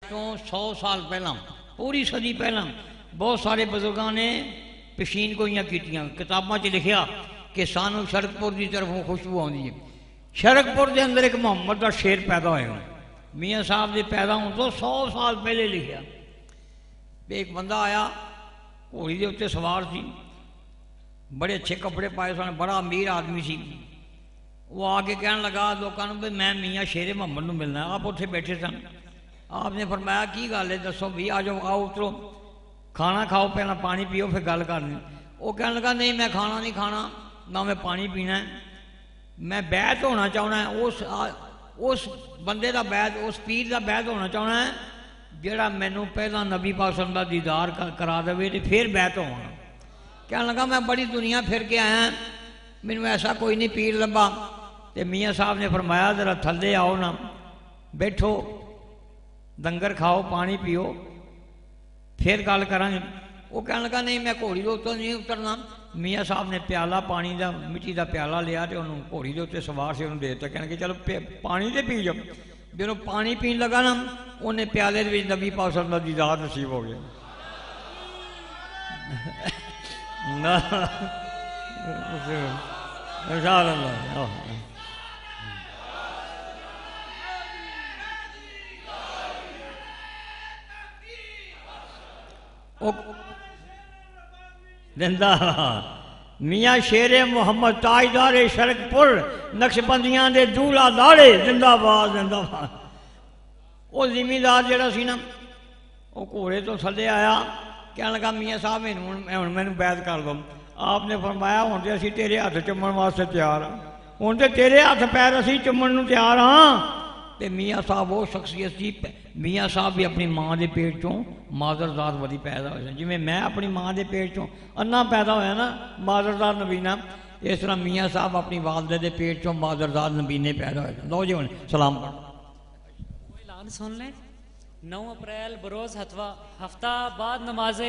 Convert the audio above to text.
तो 100 साल पहला, पूरी सदी पहला बहुत सारे बुजुर्गों ने पेशीन गोइयां कीतियां, किताबों च लिखा कि सानू शरकपुर की तरफों खुशबू आती है। शरकपुर के अंदर एक मुहम्मद का शेर पैदा होया, मियाँ साहब के पैदा होने तो 100 साल पहले लिखा। एक बंदा आया, घोड़ी के उत्ते सवार सी, बड़े अच्छे कपड़े पाए सन, बड़ा अमीर आदमी सी। वो आके कहने लगा लोगों को, मैं मियाँ शेर मुहम्मद को मिलना। आप उत्थे बैठे सन, आपने फरमाया की गल है, दसो भी, आ जाओ, आओ उतरो, खाना खाओ, पहला पानी पियो, फिर गल करनी। वो कहने लगा नहीं, मैं खाना नहीं खाना, ना मैं पानी पीना है, मैं बैत होना चाहना है उस बंदे का बैत, उस पीर का बैत होना चाहना है जोड़ा मैनू पहला नबी पाक सल्लल्लाहु अलैहि वसल्लम का दीदार करा दे तो फिर बैत होना। कहने लगा मैं बड़ी दुनिया फिर के आया, मैनू ऐसा कोई नहीं पीर लभा। तो मियाँ साहब ने फरमाया जरा थल्ले आओ ना, बैठो, लंगर खाओ, पानी पियो, फिर गल करांगे। वो कहने लगा नहीं, मैं घोड़ी के उत्तों नहीं उतरना। मियाँ साहब ने प्याला पानी का, मिट्टी का प्याला लिया तो उन्होंने घोड़ी के उत्ते सवार से उन्होंने देता, कहने कि चलो पानी तो पी जाओ। जो पानी पीन लगा ना, उन्हें प्याले के नबी पाक सल्लल्लाहु अलैहि वसल्लम की ज़ात नसीब हो गया। मियाँ शेरे मुहम्मद ताजदार शरकपुर नक्शबंदियां दे दूल्हा दाड़े जिंदाबाद जिंदाबाद। वो जिमीदार जरा सी ना, वो घोड़े तो थले आया, कहने लगा मियाँ साहब मैनू बैत कर दो। आपने फरमाया हुण तो असीं तेरे हथ चुम्मन वास्ते तैयार हाँ, हुण तो तेरे हथ पैर असीं चुम्मन नूं तैयार हाँ। तो मियाँ साहब वो शख्सियत सी, मियाँ साहब भी अपनी माँ के पेट चों मादरदार वली पैदा होए, जिवें मैं अपनी माँ के पेट चों अन्ना पैदा होया ना, मादरदार नबीना, इस तरह मियाँ साहब अपनी वालदे के पेट चों मादरदार नबीने पैदा होए। लो जी हुण सलाम पढ़ो। ऐलान सुन लें, 9 अप्रैल बरोज़ हफ्ता बाद नमाज